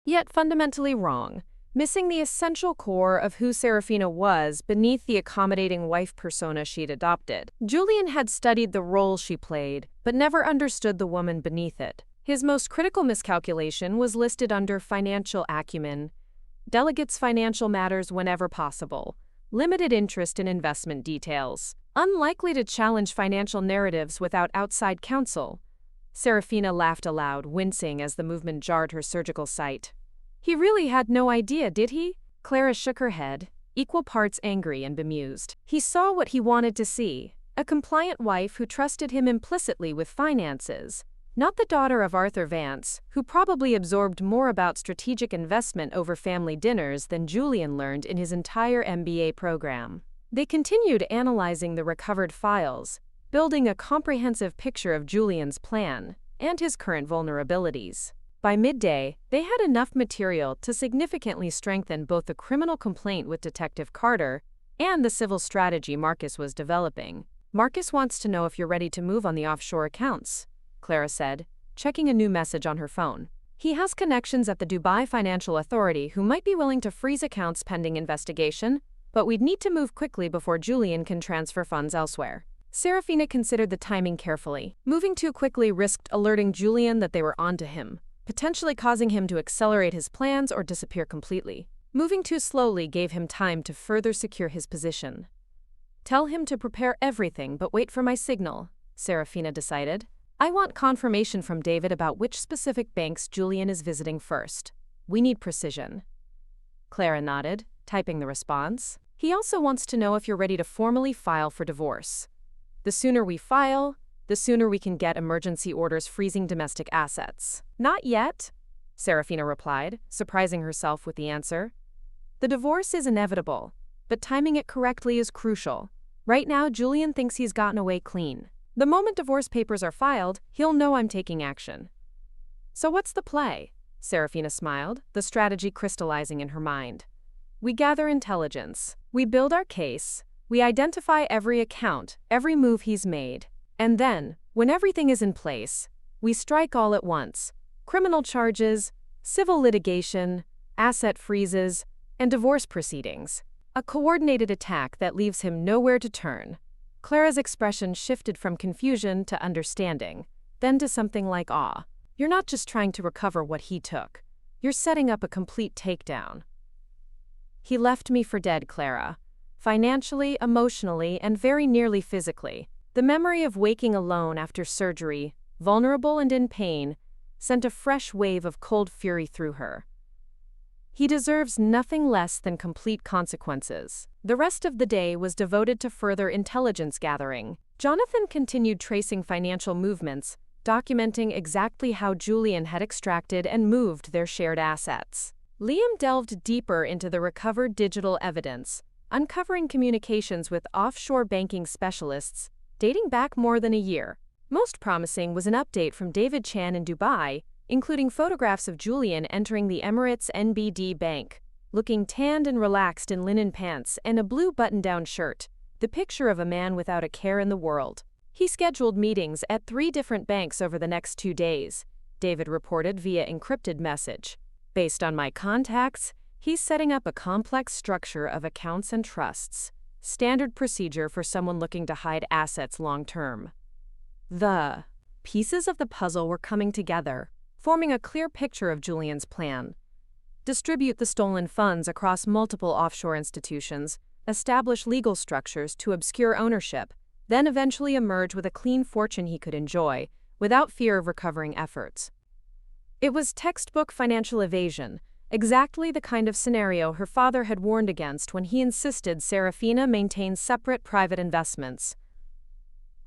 yet fundamentally wrong, missing the essential core of who Serafina was beneath the accommodating wife persona she'd adopted. Julian had studied the role she played, but never understood the woman beneath it. His most critical miscalculation was listed under financial acumen: delegates financial matters whenever possible, limited interest in investment details, unlikely to challenge financial narratives without outside counsel. Serafina laughed aloud, wincing as the movement jarred her surgical sight. He really had no idea, did he? Clara shook her head, equal parts angry and bemused. He saw what he wanted to see: a compliant wife who trusted him implicitly with finances, not the daughter of Arthur Vance, who probably absorbed more about strategic investment over family dinners than Julian learned in his entire MBA program. They continued analyzing the recovered files, building a comprehensive picture of Julian's plan and his current vulnerabilities. By midday, they had enough material to significantly strengthen both the criminal complaint with Detective Carter and the civil strategy Marcus was developing. "Marcus wants to know if you're ready to move on the offshore accounts," Clara said, checking a new message on her phone. "He has connections at the Dubai Financial Authority who might be willing to freeze accounts pending investigation, but we'd need to move quickly before Julian can transfer funds elsewhere." Serafina considered the timing carefully. Moving too quickly risked alerting Julian that they were onto him, potentially causing him to accelerate his plans or disappear completely. Moving too slowly gave him time to further secure his position. "Tell him to prepare everything but wait for my signal," Serafina decided. "I want confirmation from David about which specific banks Julian is visiting first. We need precision." Clara nodded, typing the response. "He also wants to know if you're ready to formally file for divorce. The sooner we file, the sooner we can get emergency orders freezing domestic assets." "Not yet," Serafina replied, surprising herself with the answer. "The divorce is inevitable, but timing it correctly is crucial. Right now, Julian thinks he's gotten away clean. The moment divorce papers are filed, he'll know I'm taking action." "So what's the play?" Serafina smiled, the strategy crystallizing in her mind. "We gather intelligence. We build our case. We identify every account, every move he's made. And then, when everything is in place, we strike all at once: criminal charges, civil litigation, asset freezes, and divorce proceedings. A coordinated attack that leaves him nowhere to turn." Clara's expression shifted from confusion to understanding, then to something like awe. "You're not just trying to recover what he took. You're setting up a complete takedown." "He left me for dead, Clara. Financially, emotionally, and very nearly physically. The memory of waking alone after surgery, vulnerable and in pain, sent a fresh wave of cold fury through her. He deserves nothing less than complete consequences." The rest of the day was devoted to further intelligence gathering. Jonathan continued tracing financial movements, documenting exactly how Julian had extracted and moved their shared assets. Liam delved deeper into the recovered digital evidence, uncovering communications with offshore banking specialists dating back more than a year. Most promising was an update from David Chan in Dubai, including photographs of Julian entering the Emirates NBD Bank, looking tanned and relaxed in linen pants and a blue button-down shirt, the picture of a man without a care in the world. "He scheduled meetings at 3 different banks over the next 2 days, David reported via encrypted message. "Based on my contacts, he's setting up a complex structure of accounts and trusts, standard procedure for someone looking to hide assets long-term." The pieces of the puzzle were coming together, forming a clear picture of Julian's plan. Distribute the stolen funds across multiple offshore institutions, establish legal structures to obscure ownership, then eventually emerge with a clean fortune he could enjoy, without fear of recovering efforts. It was textbook financial evasion, exactly the kind of scenario her father had warned against when he insisted Serafina maintain separate private investments.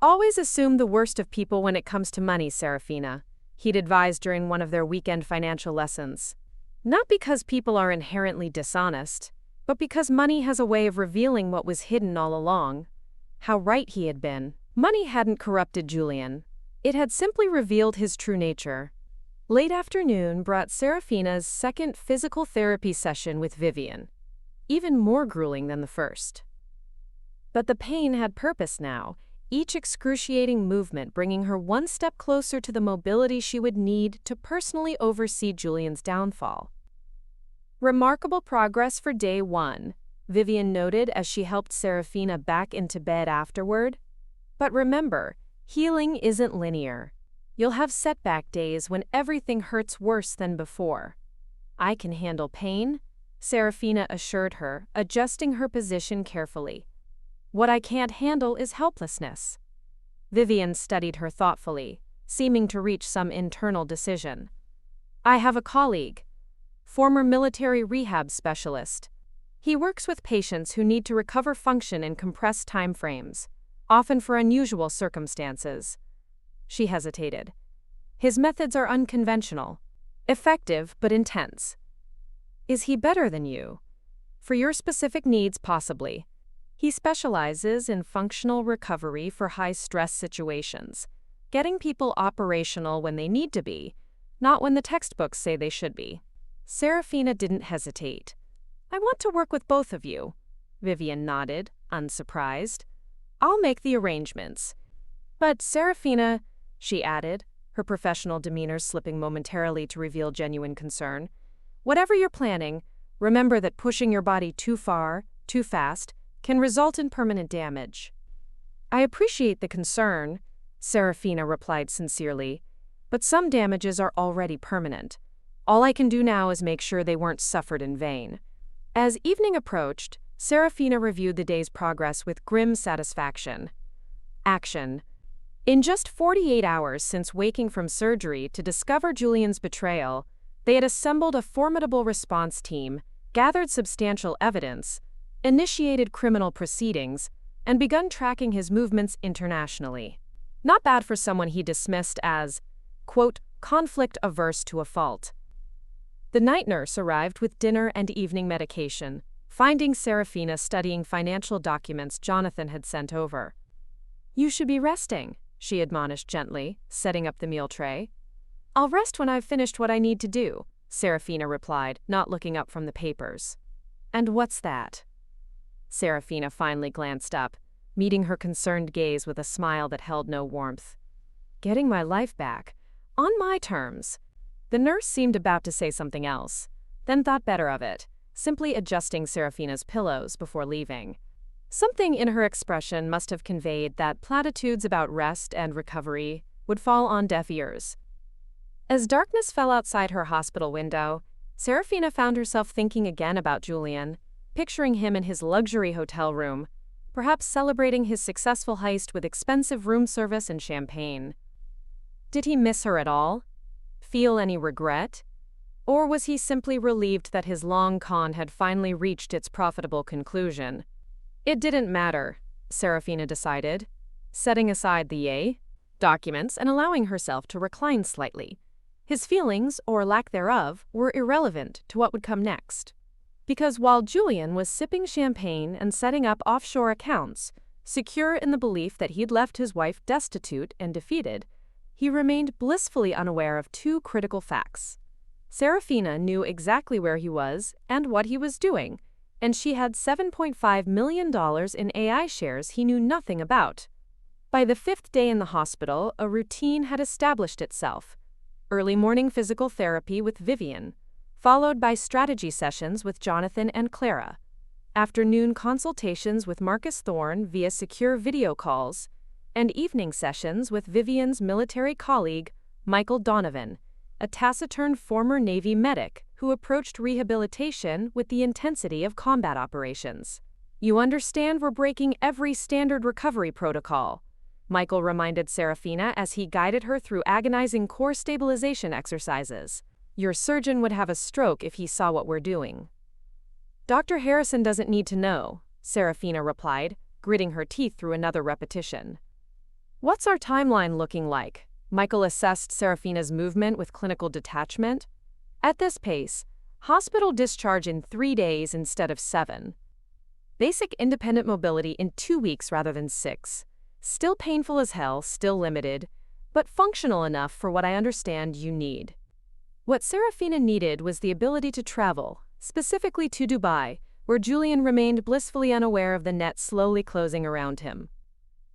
"Always assume the worst of people when it comes to money, Serafina," he'd advised during one of their weekend financial lessons. "Not because people are inherently dishonest, but because money has a way of revealing what was hidden all along." How right he had been. Money hadn't corrupted Julian. It had simply revealed his true nature. Late afternoon brought Serafina's second physical therapy session with Vivian, even more grueling than the first. But the pain had purpose now, each excruciating movement bringing her one step closer to the mobility she would need to personally oversee Julian's downfall. Remarkable progress for day 1, Vivian noted as she helped Serafina back into bed afterward. But remember, healing isn't linear. You'll have setback days when everything hurts worse than before. I can handle pain, Serafina assured her, adjusting her position carefully. What I can't handle is helplessness. Vivian studied her thoughtfully, seeming to reach some internal decision. I have a colleague, former military rehab specialist. He works with patients who need to recover function in compressed time frames, often for unusual circumstances. She hesitated. His methods are unconventional, effective but intense. Is he better than you? For your specific needs, possibly. He specializes in functional recovery for high-stress situations, getting people operational when they need to be, not when the textbooks say they should be. Serafina didn't hesitate. I want to work with both of you. Vivian nodded, unsurprised. I'll make the arrangements. But Serafina, she added, her professional demeanor slipping momentarily to reveal genuine concern, whatever you're planning, remember that pushing your body too far, too fast, can result in permanent damage. I appreciate the concern, Serafina replied sincerely, but some damages are already permanent. All I can do now is make sure they weren't suffered in vain. As evening approached, Serafina reviewed the day's progress with grim satisfaction. Action. In just 48 hours since waking from surgery to discover Julian's betrayal, they had assembled a formidable response team, gathered substantial evidence, initiated criminal proceedings, and begun tracking his movements internationally. Not bad for someone he dismissed as, quote, conflict-averse to a fault. The night nurse arrived with dinner and evening medication, finding Serafina studying financial documents Jonathan had sent over. You should be resting, she admonished gently, setting up the meal tray. I'll rest when I've finished what I need to do, Serafina replied, not looking up from the papers. And what's that? Serafina finally glanced up, meeting her concerned gaze with a smile that held no warmth. Getting my life back, on my terms. The nurse seemed about to say something else, then thought better of it, simply adjusting Serafina's pillows before leaving. Something in her expression must have conveyed that platitudes about rest and recovery would fall on deaf ears. As darkness fell outside her hospital window, Serafina found herself thinking again about Julian, picturing him in his luxury hotel room, perhaps celebrating his successful heist with expensive room service and champagne. Did he miss her at all? Feel any regret? Or was he simply relieved that his long con had finally reached its profitable conclusion? It didn't matter, Serafina decided, setting aside the documents and allowing herself to recline slightly. His feelings, or lack thereof, were irrelevant to what would come next. Because while Julian was sipping champagne and setting up offshore accounts, secure in the belief that he'd left his wife destitute and defeated, he remained blissfully unaware of two critical facts. Serafina knew exactly where he was and what he was doing, and she had $7.5 million in AI shares he knew nothing about. By the 5th day in the hospital, a routine had established itself. Early morning physical therapy with Vivian, followed by strategy sessions with Jonathan and Clara. Afternoon consultations with Marcus Thorne via secure video calls, and evening sessions with Vivian's military colleague, Michael Donovan, a taciturn former Navy medic who approached rehabilitation with the intensity of combat operations. You understand we're breaking every standard recovery protocol, Michael reminded Serafina as he guided her through agonizing core stabilization exercises. Your surgeon would have a stroke if he saw what we're doing. Dr. Harrison doesn't need to know, Serafina replied, gritting her teeth through another repetition. What's our timeline looking like? Michael assessed Serafina's movement with clinical detachment. At this pace, hospital discharge in 3 days instead of 7. Basic independent mobility in 2 weeks rather than 6. Still painful as hell, still limited, but functional enough for what I understand you need. What Serafina needed was the ability to travel, specifically to Dubai, where Julian remained blissfully unaware of the net slowly closing around him.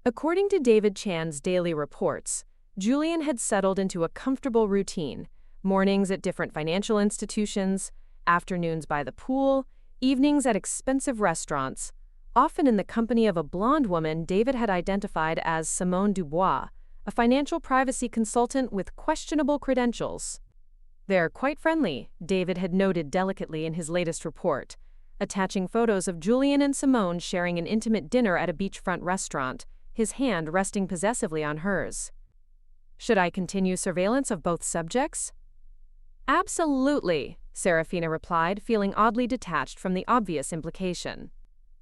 According to David Chan's daily reports, Julian had settled into a comfortable routine, mornings at different financial institutions, afternoons by the pool, evenings at expensive restaurants, often in the company of a blonde woman David had identified as Simone Dubois, a financial privacy consultant with questionable credentials. "They're quite friendly," David had noted delicately in his latest report, attaching photos of Julian and Simone sharing an intimate dinner at a beachfront restaurant, his hand resting possessively on hers. "Should I continue surveillance of both subjects?" "Absolutely," Serafina replied, feeling oddly detached from the obvious implication.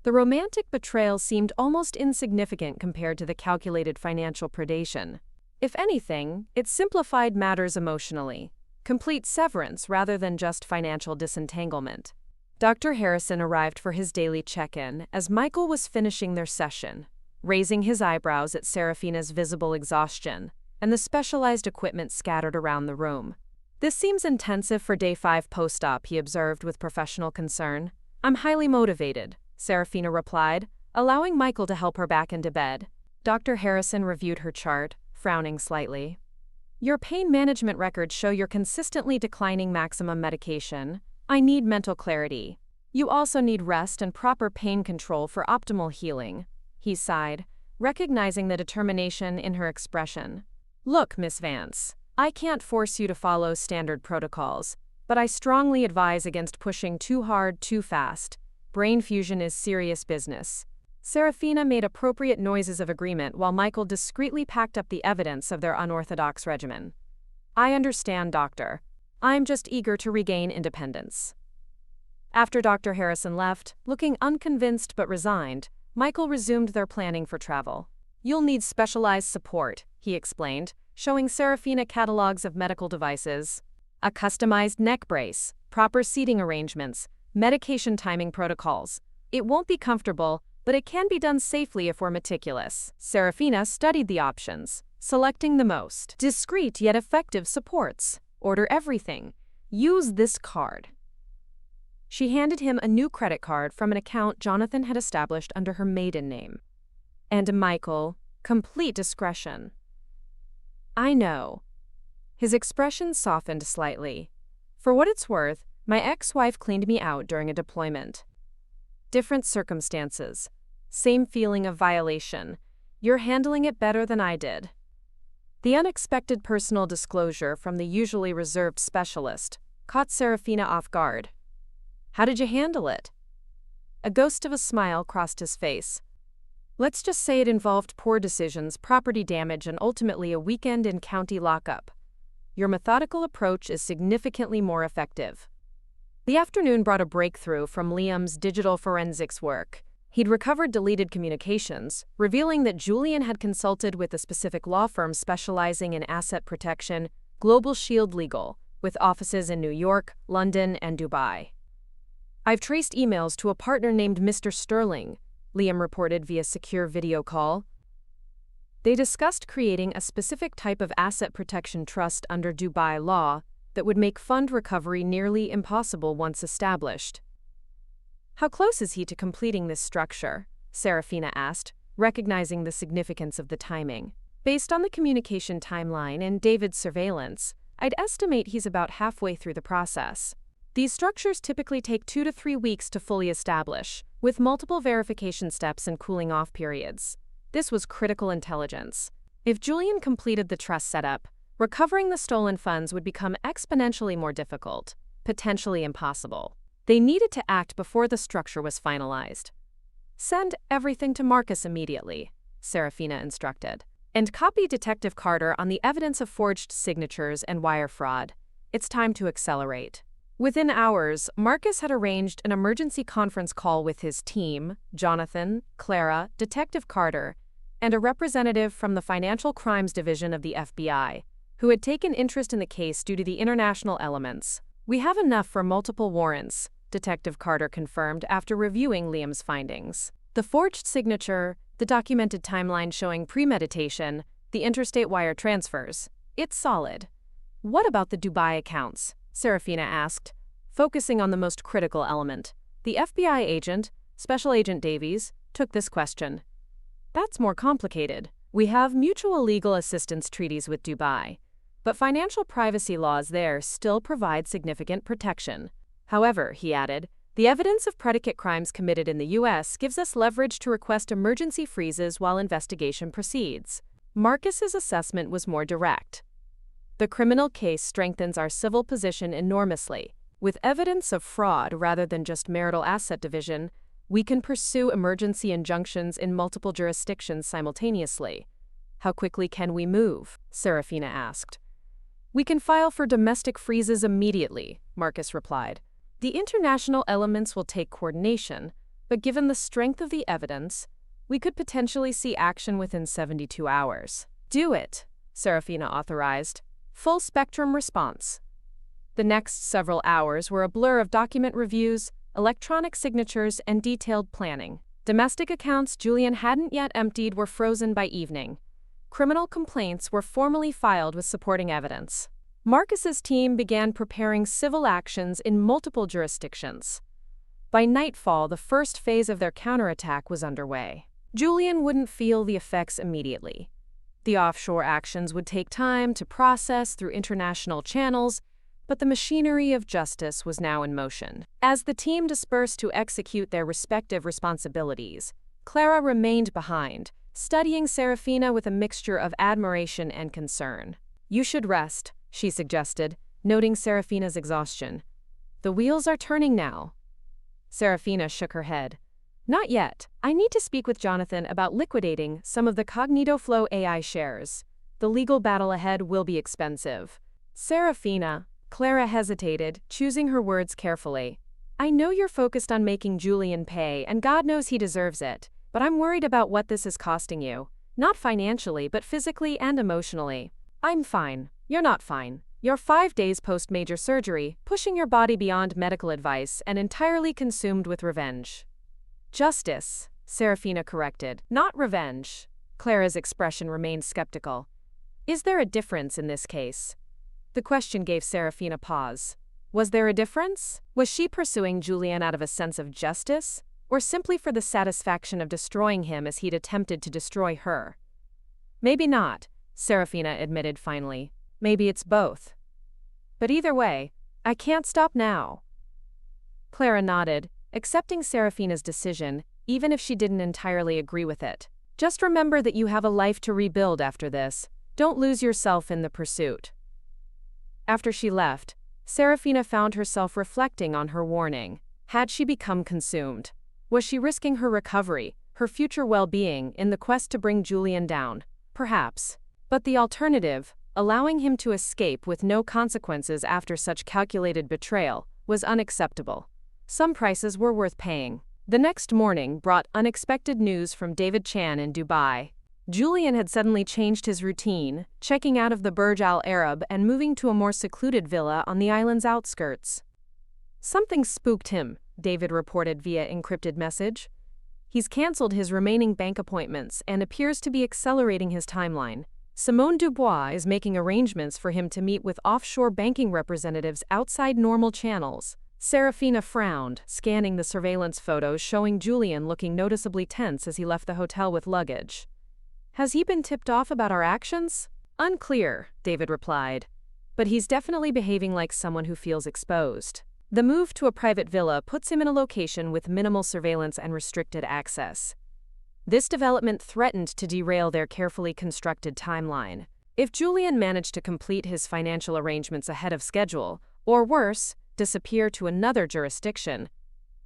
The romantic betrayal seemed almost insignificant compared to the calculated financial predation. If anything, it simplified matters emotionally. Complete severance rather than just financial disentanglement. Dr. Harrison arrived for his daily check-in as Michael was finishing their session, raising his eyebrows at Serafina's visible exhaustion and the specialized equipment scattered around the room. "This seems intensive for day 5 post-op," he observed with professional concern. "I'm highly motivated," Serafina replied, allowing Michael to help her back into bed. Dr. Harrison reviewed her chart, frowning slightly. "Your pain management records show you're consistently declining maximum medication. I need mental clarity. You also need rest and proper pain control for optimal healing," he sighed, recognizing the determination in her expression. "Look, Miss Vance, I can't force you to follow standard protocols, but I strongly advise against pushing too hard too fast. Brain fusion is serious business." Serafina made appropriate noises of agreement while Michael discreetly packed up the evidence of their unorthodox regimen. "I understand, doctor. I'm just eager to regain independence." After Dr. Harrison left, looking unconvinced but resigned, Michael resumed their planning for travel. "You'll need specialized support," he explained, showing Serafina catalogs of medical devices. "A customized neck brace, proper seating arrangements, medication timing protocols. It won't be comfortable, but it can be done safely if we're meticulous." Serafina studied the options, selecting the most discreet yet effective supports. "Order everything. Use this card." She handed him a new credit card from an account Jonathan had established under her maiden name. And Michael, complete discretion. "I know." His expression softened slightly. "For what it's worth, my ex-wife cleaned me out during a deployment. Different circumstances. Same feeling of violation. You're handling it better than I did." The unexpected personal disclosure from the usually reserved specialist caught Serafina off guard. "How did you handle it?" A ghost of a smile crossed his face. "Let's just say it involved poor decisions, property damage, and ultimately a weekend in county lockup. Your methodical approach is significantly more effective." The afternoon brought a breakthrough from Liam's digital forensics work. He'd recovered deleted communications, revealing that Julian had consulted with a specific law firm specializing in asset protection, Global Shield Legal, with offices in New York, London, and Dubai. "I've traced emails to a partner named Mr. Sterling," Liam reported via secure video call. They discussed creating a specific type of asset protection trust under Dubai law that would make fund recovery nearly impossible once established. "How close is he to completing this structure?" Serafina asked, recognizing the significance of the timing. "Based on the communication timeline and David's surveillance, I'd estimate he's about halfway through the process. These structures typically take 2 to 3 weeks to fully establish, with multiple verification steps and cooling-off periods." This was critical intelligence. If Julian completed the trust setup, recovering the stolen funds would become exponentially more difficult, potentially impossible. They needed to act before the structure was finalized. "Send everything to Marcus immediately," Serafina instructed. "And copy Detective Carter on the evidence of forged signatures and wire fraud. It's time to accelerate." Within hours, Marcus had arranged an emergency conference call with his team, Jonathan, Clara, Detective Carter, and a representative from the Financial Crimes Division of the FBI, who had taken interest in the case due to the international elements. "We have enough for multiple warrants," Detective Carter confirmed after reviewing Liam's findings. "The forged signature, the documented timeline showing premeditation, the interstate wire transfers. It's solid." "What about the Dubai accounts?" Serafina asked, focusing on the most critical element. The FBI agent, Special Agent Davies, took this question. "That's more complicated. We have mutual legal assistance treaties with Dubai, but financial privacy laws there still provide significant protection. However, he added, the evidence of predicate crimes committed in the U.S. gives us leverage to request emergency freezes while investigation proceeds. Marcus's assessment was more direct. The criminal case strengthens our civil position enormously. With evidence of fraud rather than just marital asset division, we can pursue emergency injunctions in multiple jurisdictions simultaneously. How quickly can we move? Serafina asked. We can file for domestic freezes immediately, Marcus replied. The international elements will take coordination, but given the strength of the evidence, we could potentially see action within 72 hours. Do it, Serafina authorized. Full spectrum response. The next several hours were a blur of document reviews, electronic signatures, and detailed planning. Domestic accounts Julian hadn't yet emptied were frozen by evening. Criminal complaints were formally filed with supporting evidence. Marcus's team began preparing civil actions in multiple jurisdictions. By nightfall, the first phase of their counterattack was underway. Julian wouldn't feel the effects immediately. The offshore actions would take time to process through international channels, but the machinery of justice was now in motion. As the team dispersed to execute their respective responsibilities, Clara remained behind, studying Serafina with a mixture of admiration and concern. You should rest, she suggested, noting Serafina's exhaustion. The wheels are turning now. Serafina shook her head. Not yet. I need to speak with Jonathan about liquidating some of the CognitoFlow AI shares. The legal battle ahead will be expensive. Serafina, Clara hesitated, choosing her words carefully. I know you're focused on making Julian pay, and God knows he deserves it, but I'm worried about what this is costing you. Not financially, but physically and emotionally. I'm fine. You're not fine. You're 5 days post-major surgery, pushing your body beyond medical advice and entirely consumed with revenge. Justice, Serafina corrected, not revenge. Clara's expression remained skeptical. Is there a difference in this case? The question gave Serafina pause. Was there a difference? Was she pursuing Julian out of a sense of justice, or simply for the satisfaction of destroying him as he'd attempted to destroy her? Maybe not, Serafina admitted finally. Maybe it's both. But either way, I can't stop now. Clara nodded, accepting Serafina's decision, even if she didn't entirely agree with it. Just remember that you have a life to rebuild after this. Don't lose yourself in the pursuit. After she left, Serafina found herself reflecting on her warning. Had she become consumed? Was she risking her recovery, her future well-being, in the quest to bring Julian down? Perhaps. But the alternative, allowing him to escape with no consequences after such calculated betrayal, was unacceptable. Some prices were worth paying. The next morning brought unexpected news from David Chan in Dubai. Julian had suddenly changed his routine, checking out of the Burj Al Arab and moving to a more secluded villa on the island's outskirts. Something spooked him, David reported via encrypted message. He's cancelled his remaining bank appointments and appears to be accelerating his timeline. Simone Dubois is making arrangements for him to meet with offshore banking representatives outside normal channels. Serafina frowned, scanning the surveillance photos showing Julian looking noticeably tense as he left the hotel with luggage. Has he been tipped off about our actions? Unclear, David replied. But he's definitely behaving like someone who feels exposed. The move to a private villa puts him in a location with minimal surveillance and restricted access. This development threatened to derail their carefully constructed timeline. If Julian managed to complete his financial arrangements ahead of schedule, or worse, disappear to another jurisdiction,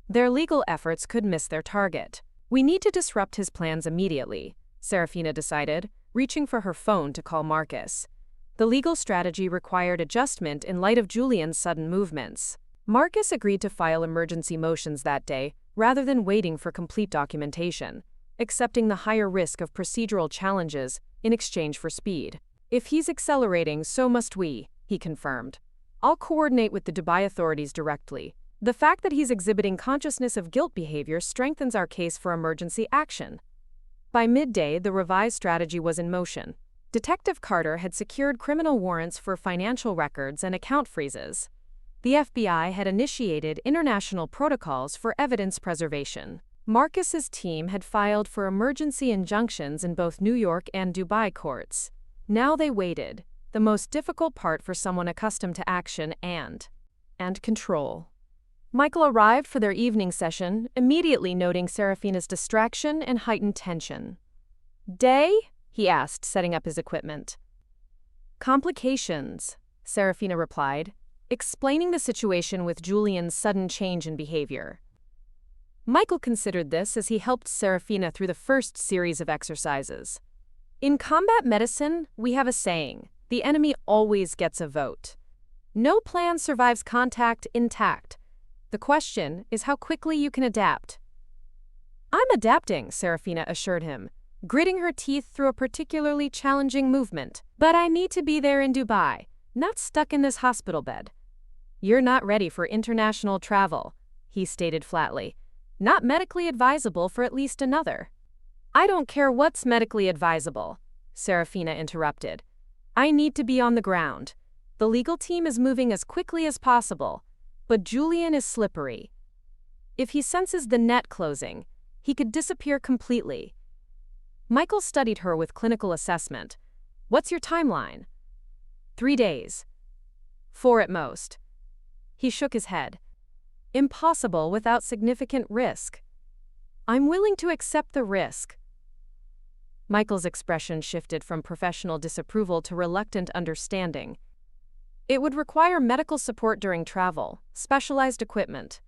their legal efforts could miss their target. We need to disrupt his plans immediately, Serafina decided, reaching for her phone to call Marcus. The legal strategy required adjustment in light of Julian's sudden movements. Marcus agreed to file emergency motions that day, rather than waiting for complete documentation, accepting the higher risk of procedural challenges in exchange for speed. If he's accelerating, so must we, he confirmed. I'll coordinate with the Dubai authorities directly. The fact that he's exhibiting consciousness of guilt behavior strengthens our case for emergency action. By midday, the revised strategy was in motion. Detective Carter had secured criminal warrants for financial records and account freezes. The FBI had initiated international protocols for evidence preservation. Marcus's team had filed for emergency injunctions in both New York and Dubai courts. Now they waited, the most difficult part for someone accustomed to action and control. Michael arrived for their evening session, immediately noting Serafina's distraction and heightened tension. "Day?" he asked, setting up his equipment. "Complications," Serafina replied, explaining the situation with Julian's sudden change in behavior. Michael considered this as he helped Serafina through the first series of exercises. In combat medicine, we have a saying, the enemy always gets a vote. No plan survives contact intact. The question is how quickly you can adapt. "I'm adapting," Serafina assured him, gritting her teeth through a particularly challenging movement. "But I need to be there in Dubai, not stuck in this hospital bed." "You're not ready for international travel," he stated flatly. "Not medically advisable for at least another." "I don't care what's medically advisable," Serafina interrupted. "I need to be on the ground. The legal team is moving as quickly as possible, but Julian is slippery. If he senses the net closing, he could disappear completely." Michael studied her with clinical assessment. "What's your timeline?" 3 days. 4 at most." He shook his head. "Impossible without significant risk." "I'm willing to accept the risk." Michael's expression shifted from professional disapproval to reluctant understanding. "It would require medical support during travel, specialized equipment,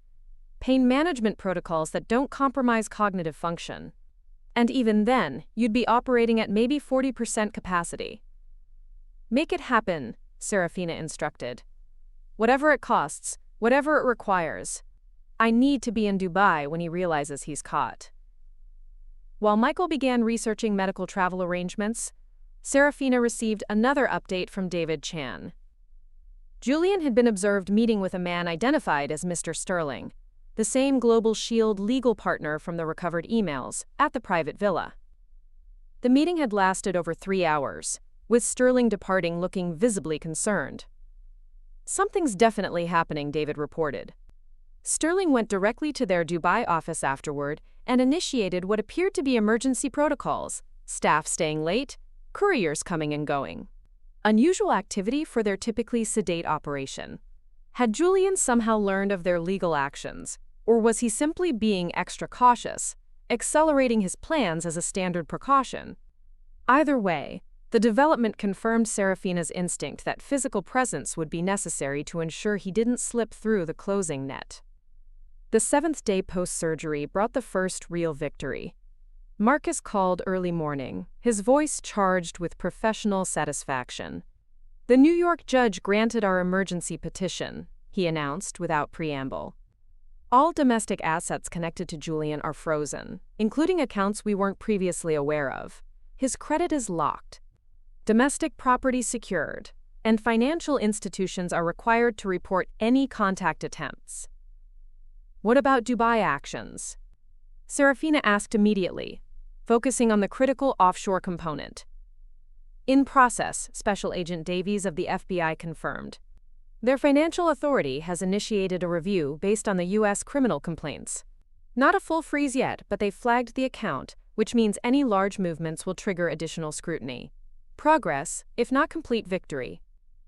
pain management protocols that don't compromise cognitive function. And even then, you'd be operating at maybe 40% capacity." "Make it happen," Serafina instructed. "Whatever it costs, whatever it requires. I need to be in Dubai when he realizes he's caught." While Michael began researching medical travel arrangements, Serafina received another update from David Chan. Julian had been observed meeting with a man identified as Mr. Sterling, the same Global Shield legal partner from the recovered emails, at the private villa. The meeting had lasted over 3 hours, with Sterling departing looking visibly concerned. "Something's definitely happening," David reported. Sterling went directly to their Dubai office afterward and initiated what appeared to be emergency protocols, staff staying late, couriers coming and going. Unusual activity for their typically sedate operation. Had Julian somehow learned of their legal actions, or was he simply being extra cautious, accelerating his plans as a standard precaution? Either way, the development confirmed Serafina's instinct that physical presence would be necessary to ensure he didn't slip through the closing net. The 7th day post-surgery brought the first real victory. Marcus called early morning, his voice charged with professional satisfaction. "The New York judge granted our emergency petition," he announced without preamble. "All domestic assets connected to Julian are frozen, including accounts we weren't previously aware of. His credit is locked. Domestic property secured, and financial institutions are required to report any contact attempts." "What about Dubai actions?" Serafina asked immediately, focusing on the critical offshore component. "In process," Special Agent Davies of the FBI confirmed. "Their financial authority has initiated a review based on the U.S. criminal complaints. Not a full freeze yet, but they've flagged the account, which means any large movements will trigger additional scrutiny. Progress, if not complete victory."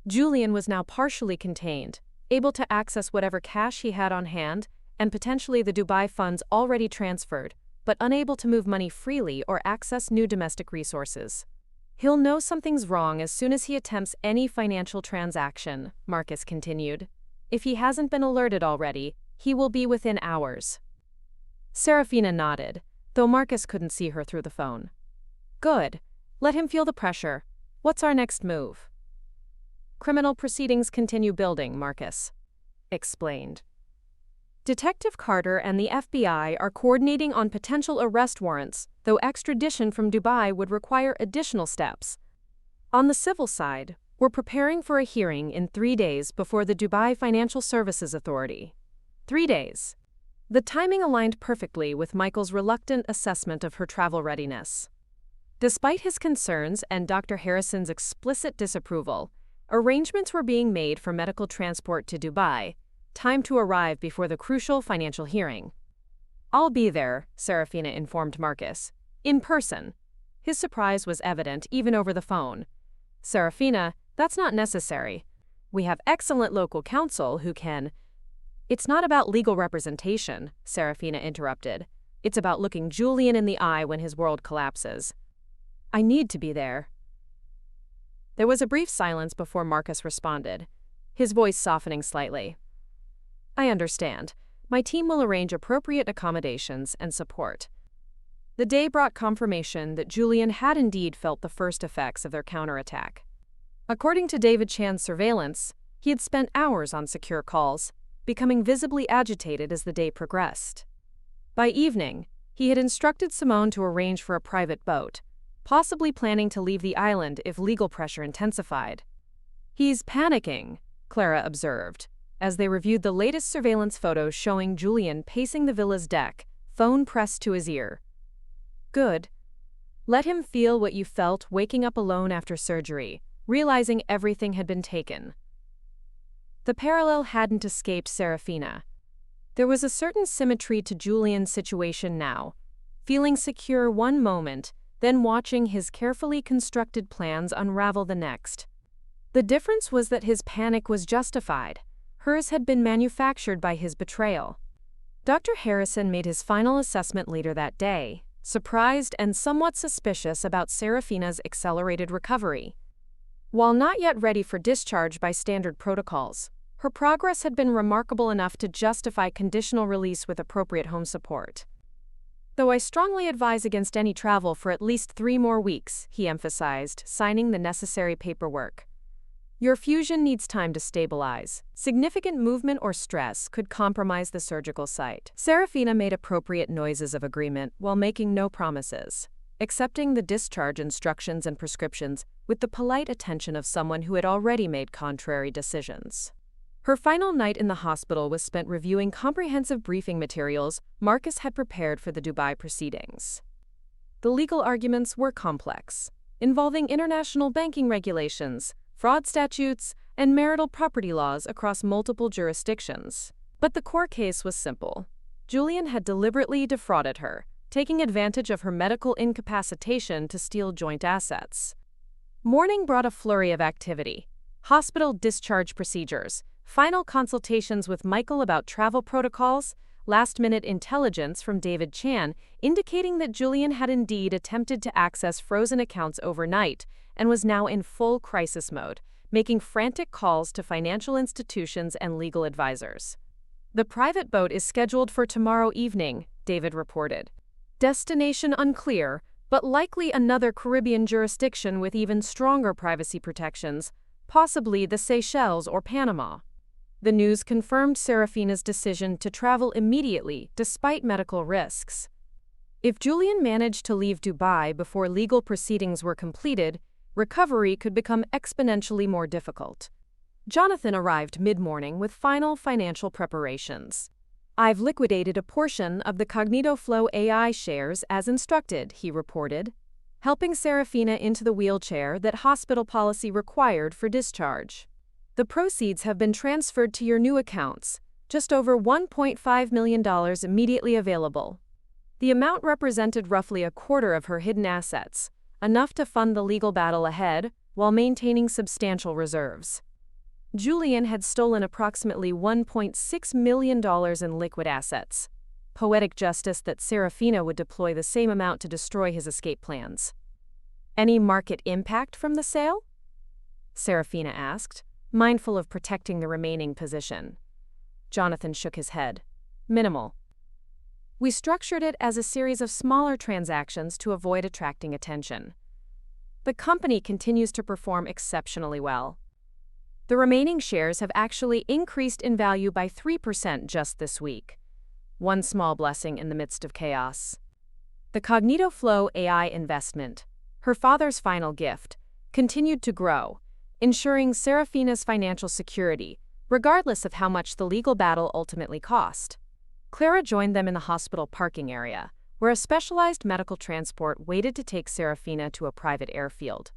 Julian was now partially contained, able to access whatever cash he had on hand and potentially the Dubai funds already transferred, but unable to move money freely or access new domestic resources. "He'll know something's wrong as soon as he attempts any financial transaction," Marcus continued. "If he hasn't been alerted already, he will be within hours." Serafina nodded, though Marcus couldn't see her through the phone. "Good. Let him feel the pressure. What's our next move?" "Criminal proceedings continue building," Marcus explained. "Detective Carter and the FBI are coordinating on potential arrest warrants, though extradition from Dubai would require additional steps. On the civil side, we're preparing for a hearing in 3 days before the Dubai Financial Services Authority." 3 days. The timing aligned perfectly with Michael's reluctant assessment of her travel readiness. Despite his concerns and Dr. Harrison's explicit disapproval, arrangements were being made for medical transport to Dubai, time to arrive before the crucial financial hearing. "I'll be there," Serafina informed Marcus. "In person." His surprise was evident even over the phone. "Serafina, that's not necessary. We have excellent local counsel who can—" "It's not about legal representation," Serafina interrupted. "It's about looking Julian in the eye when his world collapses. I need to be there." There was a brief silence before Marcus responded, his voice softening slightly. "I understand. My team will arrange appropriate accommodations and support." The day brought confirmation that Julian had indeed felt the first effects of their counterattack. According to David Chan's surveillance, he had spent hours on secure calls, becoming visibly agitated as the day progressed. By evening, he had instructed Simone to arrange for a private boat, possibly planning to leave the island if legal pressure intensified. "He's panicking," Clara observed, as they reviewed the latest surveillance photos showing Julian pacing the villa's deck, phone pressed to his ear. "Good. Let him feel what you felt waking up alone after surgery, realizing everything had been taken." The parallel hadn't escaped Serafina. There was a certain symmetry to Julian's situation now, feeling secure one moment, then watching his carefully constructed plans unravel the next. The difference was that his panic was justified. Hers had been manufactured by his betrayal. Dr. Harrison made his final assessment later that day, surprised and somewhat suspicious about Serafina's accelerated recovery. While not yet ready for discharge by standard protocols, her progress had been remarkable enough to justify conditional release with appropriate home support. "Though I strongly advise against any travel for at least 3 more weeks," he emphasized, signing the necessary paperwork. "Your fusion needs time to stabilize. Significant movement or stress could compromise the surgical site." Serafina made appropriate noises of agreement while making no promises, accepting the discharge instructions and prescriptions with the polite attention of someone who had already made contrary decisions. Her final night in the hospital was spent reviewing comprehensive briefing materials Marcus had prepared for the Dubai proceedings. The legal arguments were complex, involving international banking regulations, fraud statutes, and marital property laws across multiple jurisdictions. But the core case was simple. Julian had deliberately defrauded her, taking advantage of her medical incapacitation to steal joint assets. Morning brought a flurry of activity: hospital discharge procedures, final consultations with Michael about travel protocols, last-minute intelligence from David Chan indicating that Julian had indeed attempted to access frozen accounts overnight and was now in full crisis mode, making frantic calls to financial institutions and legal advisors. "The private boat is scheduled for tomorrow evening," David reported. "Destination unclear, but likely another Caribbean jurisdiction with even stronger privacy protections, possibly the Seychelles or Panama." The news confirmed Serafina's decision to travel immediately despite medical risks. If Julian managed to leave Dubai before legal proceedings were completed, recovery could become exponentially more difficult. Jonathan arrived mid-morning with final financial preparations. "I've liquidated a portion of the Cognito Flow AI shares as instructed," he reported, helping Serafina into the wheelchair that hospital policy required for discharge. "The proceeds have been transferred to your new accounts, just over $1.5 million immediately available." The amount represented roughly a quarter of her hidden assets, enough to fund the legal battle ahead while maintaining substantial reserves. Julian had stolen approximately $1.6 million in liquid assets. Poetic justice that Serafina would deploy the same amount to destroy his escape plans. "Any market impact from the sale?" Serafina asked, mindful of protecting the remaining position. Jonathan shook his head. "Minimal. We structured it as a series of smaller transactions to avoid attracting attention. The company continues to perform exceptionally well. The remaining shares have actually increased in value by 3% just this week. One small blessing in the midst of chaos." The Cognito Flow AI investment, her father's final gift, continued to grow, ensuring Serafina's financial security, regardless of how much the legal battle ultimately cost. Clara joined them in the hospital parking area, where a specialized medical transport waited to take Serafina to a private airfield.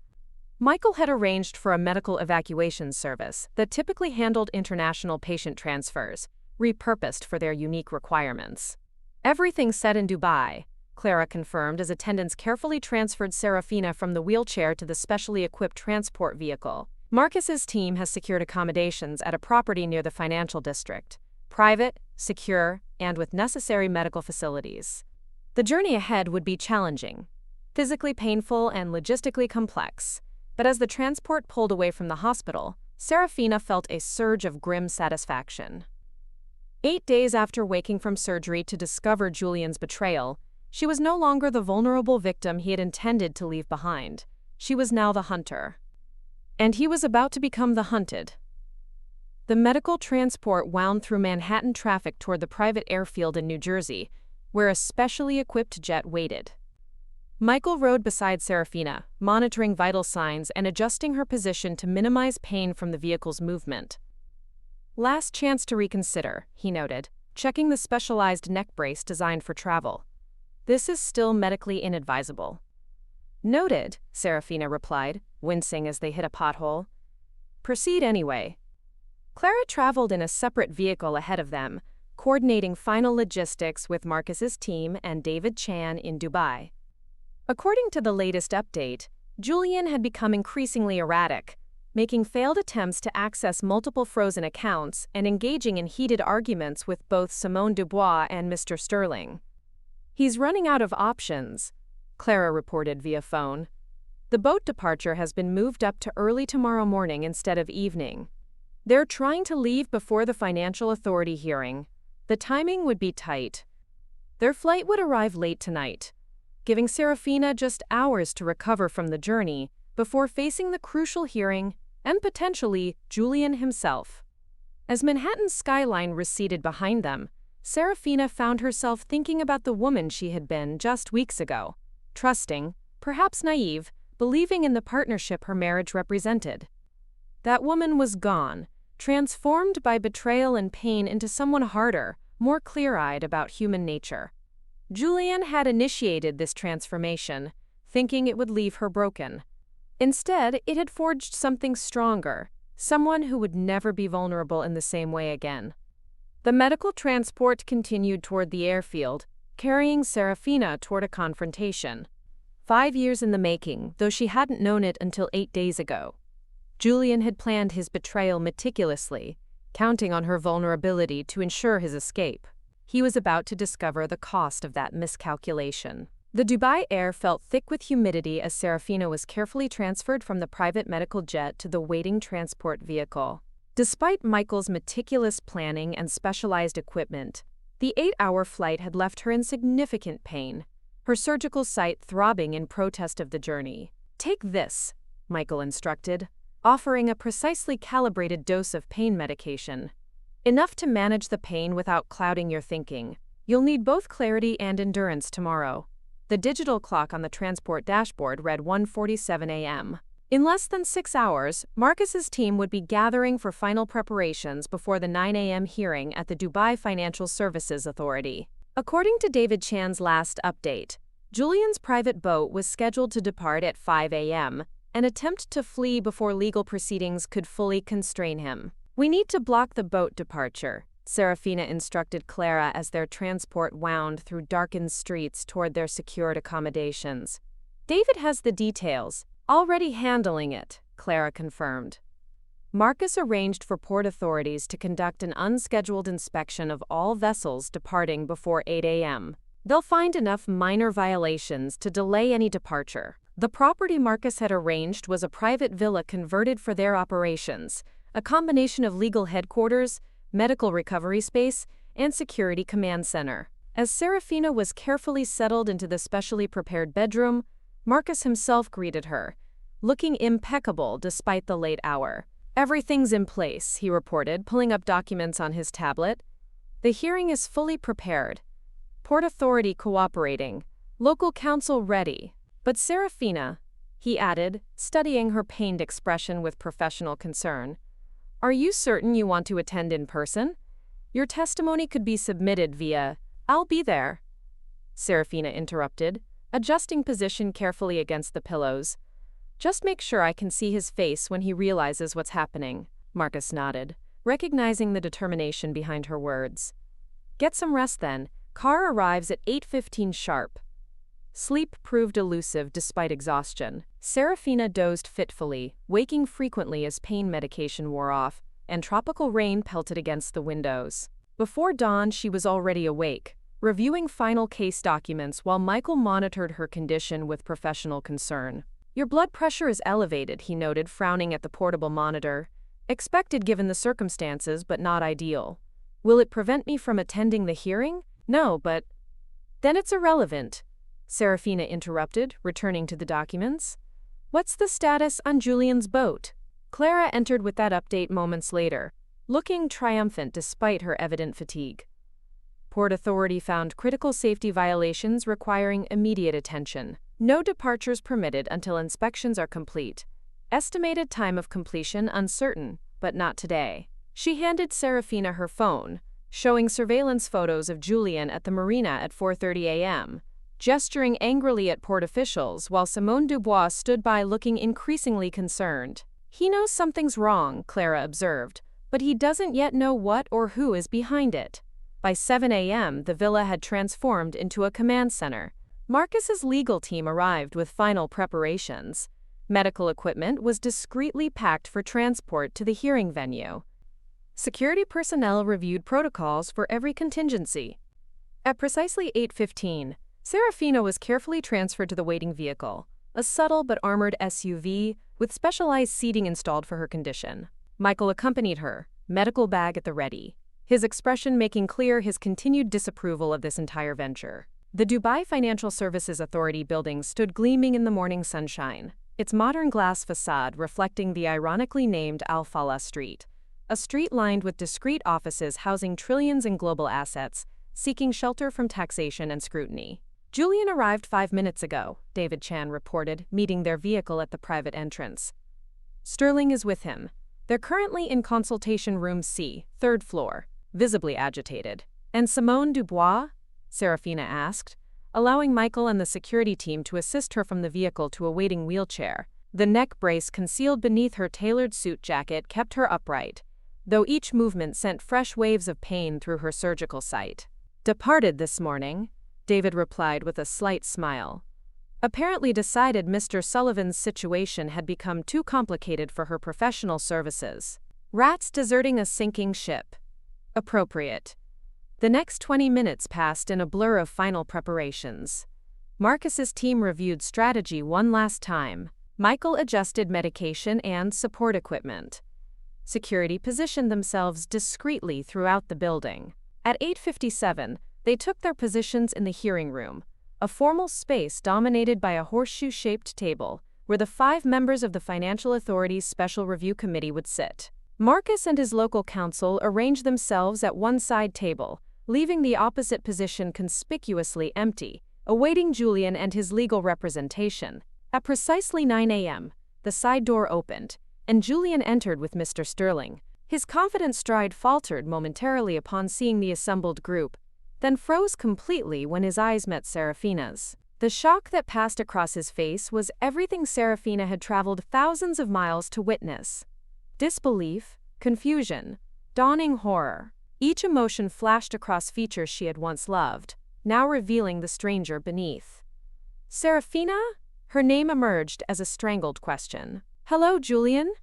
Michael had arranged for a medical evacuation service that typically handled international patient transfers, repurposed for their unique requirements. "Everything set in Dubai," Clara confirmed as attendants carefully transferred Serafina from the wheelchair to the specially equipped transport vehicle. "Marcus's team has secured accommodations at a property near the financial district, Private, secure, and with necessary medical facilities. The journey ahead would be challenging, physically painful and logistically complex, but as the transport pulled away from the hospital, Serafina felt a surge of grim satisfaction. 8 days after waking from surgery to discover Julian's betrayal, she was no longer the vulnerable victim he had intended to leave behind. She was now the hunter. And he was about to become the hunted. The medical transport wound through Manhattan traffic toward the private airfield in New Jersey, where a specially equipped jet waited. Michael rode beside Serafina, monitoring vital signs and adjusting her position to minimize pain from the vehicle's movement. Last chance to reconsider, he noted, checking the specialized neck brace designed for travel. This is still medically inadvisable. Noted, Serafina replied, wincing as they hit a pothole. Proceed anyway. Clara traveled in a separate vehicle ahead of them, coordinating final logistics with Marcus's team and David Chan in Dubai. According to the latest update, Julian had become increasingly erratic, making failed attempts to access multiple frozen accounts and engaging in heated arguments with both Simone Dubois and Mr. Sterling. He's running out of options, Clara reported via phone. The boat departure has been moved up to early tomorrow morning instead of evening. They're trying to leave before the financial authority hearing. The timing would be tight. Their flight would arrive late tonight, giving Serafina just hours to recover from the journey before facing the crucial hearing and potentially Julian himself. As Manhattan's skyline receded behind them, Serafina found herself thinking about the woman she had been just weeks ago, trusting, perhaps naive, believing in the partnership her marriage represented. That woman was gone, transformed by betrayal and pain into someone harder, more clear-eyed about human nature. Julian had initiated this transformation, thinking it would leave her broken. Instead, it had forged something stronger, someone who would never be vulnerable in the same way again. The medical transport continued toward the airfield, carrying Serafina toward a confrontation. 5 years in the making, though she hadn't known it until 8 days ago. Julian had planned his betrayal meticulously, counting on her vulnerability to ensure his escape. He was about to discover the cost of that miscalculation. The Dubai air felt thick with humidity as Serafina was carefully transferred from the private medical jet to the waiting transport vehicle. Despite Michael's meticulous planning and specialized equipment, the 8-hour flight had left her in significant pain, her surgical site throbbing in protest of the journey. "Take this," Michael instructed, offering a precisely calibrated dose of pain medication. "Enough to manage the pain without clouding your thinking. You'll need both clarity and endurance tomorrow." The digital clock on the transport dashboard read 1:47 a.m. In less than 6 hours, Marcus's team would be gathering for final preparations before the 9 a.m. hearing at the Dubai Financial Services Authority. According to David Chan's last update, Julian's private boat was scheduled to depart at 5 a.m., an attempt to flee before legal proceedings could fully constrain him. "We need to block the boat departure," Serafina instructed Clara as their transport wound through darkened streets toward their secured accommodations. "David has the details. Already handling it," Clara confirmed. Marcus arranged for port authorities to conduct an unscheduled inspection of all vessels departing before 8 a.m. They'll find enough minor violations to delay any departure. The property Marcus had arranged was a private villa converted for their operations, a combination of legal headquarters, medical recovery space, and security command center. As Serafina was carefully settled into the specially prepared bedroom, Marcus himself greeted her, looking impeccable despite the late hour. "Everything's in place," he reported, pulling up documents on his tablet. "The hearing is fully prepared. Port Authority cooperating. Local counsel ready." "But Serafina," he added, studying her pained expression with professional concern, "are you certain you want to attend in person? Your testimony could be submitted via—" "I'll be there," Serafina interrupted, adjusting position carefully against the pillows. "Just make sure I can see his face when he realizes what's happening." Marcus nodded, recognizing the determination behind her words. "Get some rest then. Car arrives at 8:15 sharp." Sleep proved elusive despite exhaustion. Serafina dozed fitfully, waking frequently as pain medication wore off, and tropical rain pelted against the windows. Before dawn, she was already awake, reviewing final case documents while Michael monitored her condition with professional concern. "Your blood pressure is elevated," he noted, frowning at the portable monitor. "Expected given the circumstances, but not ideal. Will it prevent me from attending the hearing?" "No, but—" "Then it's irrelevant," Serafina interrupted, returning to the documents. "What's the status on Julian's boat?" Clara entered with that update moments later, looking triumphant despite her evident fatigue. Port Authority found critical safety violations requiring immediate attention. No departures permitted until inspections are complete. Estimated time of completion uncertain, but not today. She handed Serafina her phone, showing surveillance photos of Julian at the marina at 4:30 a.m., gesturing angrily at port officials while Simone Dubois stood by looking increasingly concerned. "He knows something's wrong," Clara observed, "but he doesn't yet know what or who is behind it." By 7 a.m., the villa had transformed into a command center. Marcus's legal team arrived with final preparations. Medical equipment was discreetly packed for transport to the hearing venue. Security personnel reviewed protocols for every contingency. At precisely 8:15, Serafina was carefully transferred to the waiting vehicle, a subtle but armored SUV with specialized seating installed for her condition. Michael accompanied her, medical bag at the ready, his expression making clear his continued disapproval of this entire venture. The Dubai Financial Services Authority building stood gleaming in the morning sunshine, its modern glass facade reflecting the ironically named Al Falah Street, a street lined with discreet offices housing trillions in global assets, seeking shelter from taxation and scrutiny. "Julian arrived 5 minutes ago," David Chan reported, meeting their vehicle at the private entrance. "Sterling is with him. They're currently in consultation room C, 3rd floor, visibly agitated." "And Simone Dubois?" Serafina asked, allowing Michael and the security team to assist her from the vehicle to a waiting wheelchair. The neck brace concealed beneath her tailored suit jacket kept her upright, though each movement sent fresh waves of pain through her surgical site. "Departed this morning," David replied with a slight smile. "Apparently decided Mr. Sullivan's situation had become too complicated for her professional services. Rats deserting a sinking ship. Appropriate." The next 20 minutes passed in a blur of final preparations. Marcus's team reviewed strategy one last time. Michael adjusted medication and support equipment. Security positioned themselves discreetly throughout the building. At 8:57, they took their positions in the hearing room, a formal space dominated by a horseshoe-shaped table, where the 5 members of the Financial Authority's Special Review Committee would sit. Marcus and his local counsel arranged themselves at one side table, leaving the opposite position conspicuously empty, awaiting Julian and his legal representation. At precisely 9 a.m., the side door opened, and Julian entered with Mr. Sterling. His confident stride faltered momentarily upon seeing the assembled group, then froze completely when his eyes met Serafina's. The shock that passed across his face was everything Serafina had traveled thousands of miles to witness. Disbelief, confusion, dawning horror. Each emotion flashed across features she had once loved, now revealing the stranger beneath. "Serafina?" Her name emerged as a strangled question. "Hello, Julian,"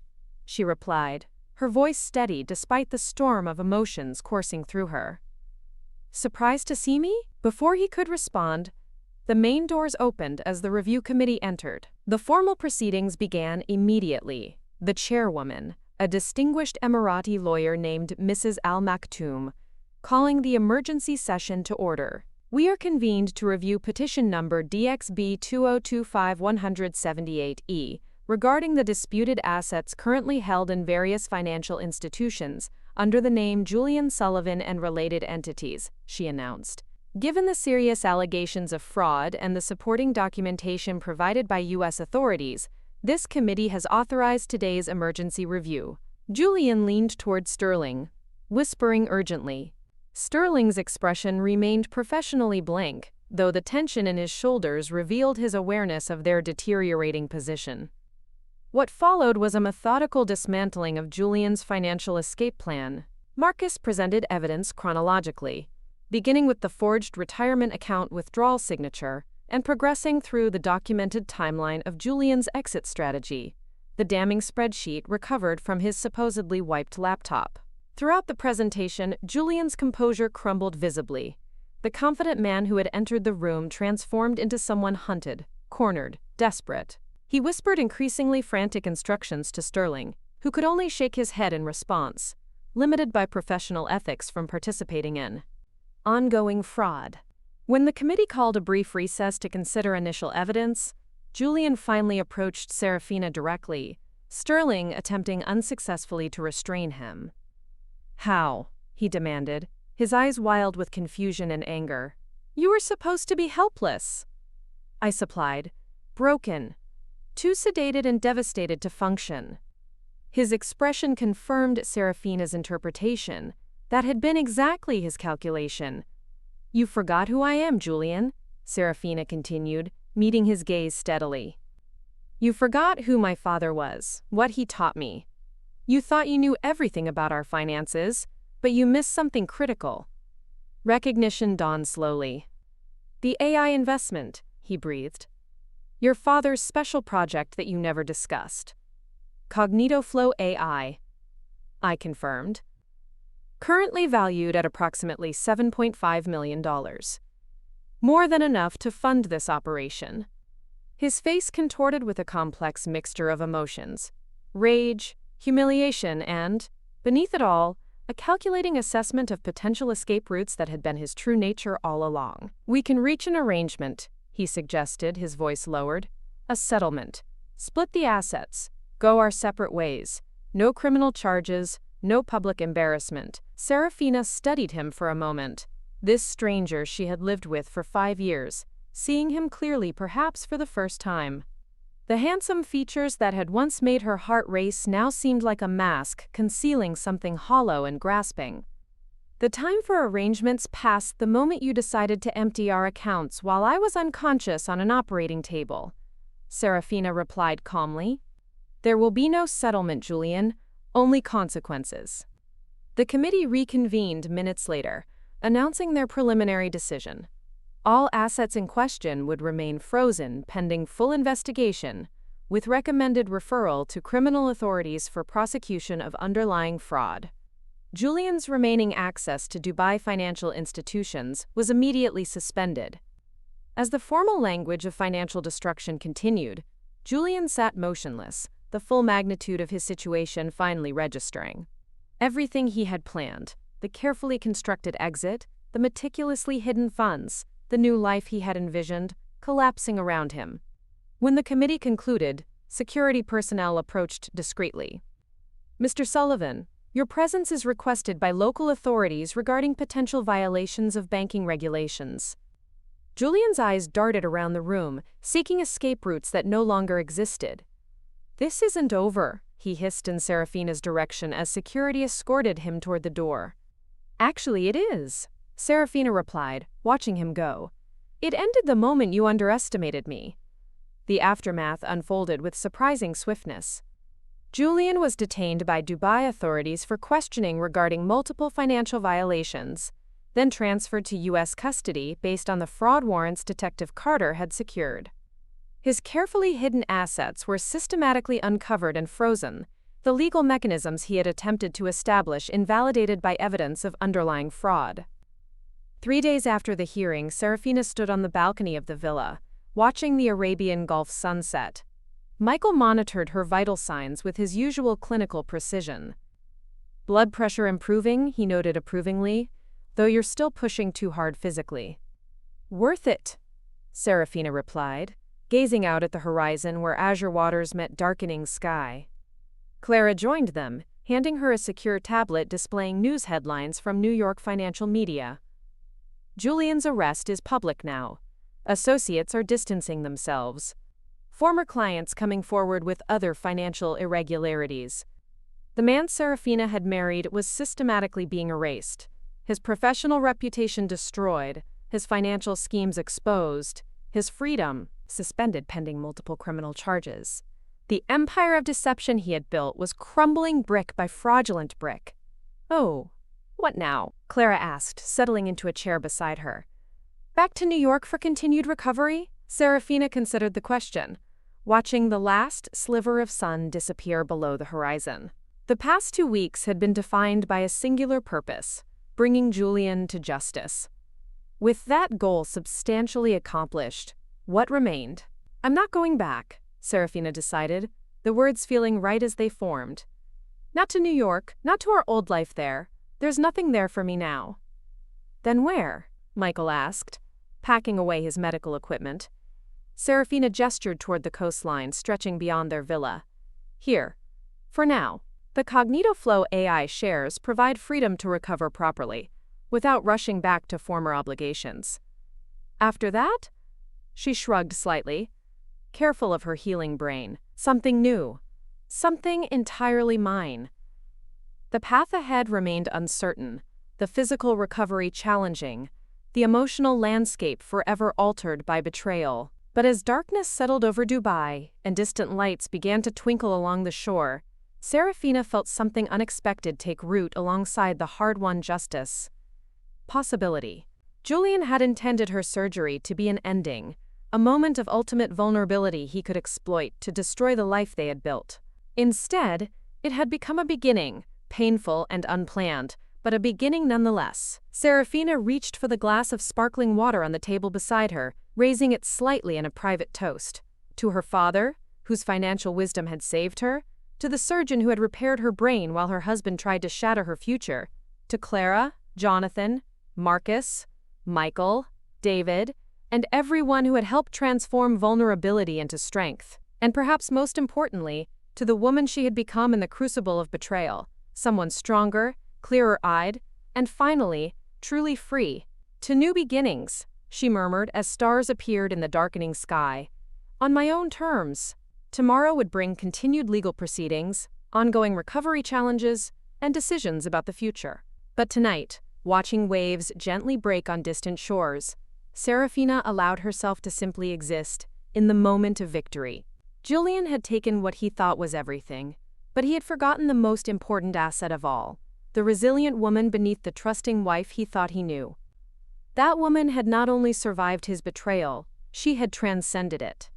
she replied, her voice steady despite the storm of emotions coursing through her. "Surprised to see me?" Before he could respond, the main doors opened as the review committee entered. The formal proceedings began immediately. The chairwoman, a distinguished Emirati lawyer named Mrs. Al Maktoum, calling the emergency session to order. "We are convened to review petition number DXB 2025-178E regarding the disputed assets currently held in various financial institutions under the name Julian Sullivan and related entities," she announced. Given the serious allegations of fraud and the supporting documentation provided by U.S. authorities, this committee has authorized today's emergency review. Julian leaned toward Sterling, whispering urgently. Sterling's expression remained professionally blank, though the tension in his shoulders revealed his awareness of their deteriorating position. What followed was a methodical dismantling of Julian's financial escape plan. Marcus presented evidence chronologically, beginning with the forged retirement account withdrawal signature and progressing through the documented timeline of Julian's exit strategy, the damning spreadsheet recovered from his supposedly wiped laptop. Throughout the presentation, Julian's composure crumbled visibly. The confident man who had entered the room transformed into someone hunted, cornered, desperate. He whispered increasingly frantic instructions to Sterling, who could only shake his head in response, limited by professional ethics from participating in ongoing fraud. When the committee called a brief recess to consider initial evidence, Julian finally approached Serafina directly, Sterling attempting unsuccessfully to restrain him. "How?" he demanded, his eyes wild with confusion and anger. "You were supposed to be helpless," I supplied, broken, too sedated and devastated to function. His expression confirmed Serafina's interpretation. That had been exactly his calculation. "You forgot who I am, Julian," Serafina continued, meeting his gaze steadily. "You forgot who my father was, what he taught me. You thought you knew everything about our finances, but you missed something critical." Recognition dawned slowly. "The AI investment," he breathed. "Your father's special project that you never discussed." "CognitoFlow AI," I confirmed. "Currently valued at approximately $7.5 million. More than enough to fund this operation." His face contorted with a complex mixture of emotions: rage, humiliation, and, beneath it all, a calculating assessment of potential escape routes that had been his true nature all along. "We can reach an arrangement," he suggested, his voice lowered. "A settlement. Split the assets. Go our separate ways. No criminal charges, no public embarrassment." Serafina studied him for a moment. This stranger she had lived with for 5 years, seeing him clearly perhaps for the first time. The handsome features that had once made her heart race now seemed like a mask concealing something hollow and grasping. "The time for arrangements passed the moment you decided to empty our accounts while I was unconscious on an operating table," Serafina replied calmly. "There will be no settlement, Julian, only consequences." The committee reconvened minutes later, announcing their preliminary decision. All assets in question would remain frozen pending full investigation, with recommended referral to criminal authorities for prosecution of underlying fraud. Julian's remaining access to Dubai financial institutions was immediately suspended. As the formal language of financial destruction continued, Julian sat motionless, the full magnitude of his situation finally registering. Everything he had planned, the carefully constructed exit, the meticulously hidden funds, the new life he had envisioned, collapsing around him. When the committee concluded, security personnel approached discreetly. "Mr. Sullivan, your presence is requested by local authorities regarding potential violations of banking regulations." Julian's eyes darted around the room, seeking escape routes that no longer existed. "This isn't over," he hissed in Serafina's direction as security escorted him toward the door. "Actually, it is," Serafina replied, watching him go. "It ended the moment you underestimated me." The aftermath unfolded with surprising swiftness. Julian was detained by Dubai authorities for questioning regarding multiple financial violations, then transferred to U.S. custody based on the fraud warrants Detective Carter had secured. His carefully hidden assets were systematically uncovered and frozen, the legal mechanisms he had attempted to establish invalidated by evidence of underlying fraud. 3 days after the hearing, Serafina stood on the balcony of the villa, watching the Arabian Gulf sunset. Michael monitored her vital signs with his usual clinical precision. "Blood pressure improving," he noted approvingly, "though you're still pushing too hard physically." "Worth it," Serafina replied, gazing out at the horizon where azure waters met darkening sky. Clara joined them, handing her a secure tablet displaying news headlines from New York financial media. "Julian's arrest is public now. Associates are distancing themselves. Former clients coming forward with other financial irregularities." The man Serafina had married was systematically being erased, his professional reputation destroyed, his financial schemes exposed, his freedom suspended pending multiple criminal charges. The empire of deception he had built was crumbling brick by fraudulent brick. "Oh, what now?" Clara asked, settling into a chair beside her. "Back to New York for continued recovery?" Serafina considered the question, watching the last sliver of sun disappear below the horizon. The past 2 weeks had been defined by a singular purpose: bringing Julian to justice. With that goal substantially accomplished, what remained? "I'm not going back," Serafina decided, the words feeling right as they formed. "Not to New York, not to our old life there. There's nothing there for me now." "Then where?" Michael asked, packing away his medical equipment. Serafina gestured toward the coastline stretching beyond their villa. "Here. For now." The CognitoFlow AI shares provide freedom to recover properly, without rushing back to former obligations. "After that?" She shrugged slightly, careful of her healing brain. "Something new. Something entirely mine." The path ahead remained uncertain, the physical recovery challenging, the emotional landscape forever altered by betrayal. But as darkness settled over Dubai and distant lights began to twinkle along the shore, Serafina felt something unexpected take root alongside the hard-won justice. Possibility. Julian had intended her surgery to be an ending, a moment of ultimate vulnerability he could exploit to destroy the life they had built. Instead, it had become a beginning, painful and unplanned, but a beginning nonetheless. Serafina reached for the glass of sparkling water on the table beside her, raising it slightly in a private toast. To her father, whose financial wisdom had saved her, to the surgeon who had repaired her brain while her husband tried to shatter her future, to Clara, Jonathan, Marcus, Michael, David, and everyone who had helped transform vulnerability into strength. And perhaps most importantly, to the woman she had become in the crucible of betrayal, someone stronger, clearer-eyed, and finally, truly free. "To new beginnings," she murmured as stars appeared in the darkening sky. "On my own terms." Tomorrow would bring continued legal proceedings, ongoing recovery challenges, and decisions about the future. But tonight, watching waves gently break on distant shores, Serafina allowed herself to simply exist in the moment of victory. Julian had taken what he thought was everything, but he had forgotten the most important asset of all: the resilient woman beneath the trusting wife he thought he knew. That woman had not only survived his betrayal, she had transcended it.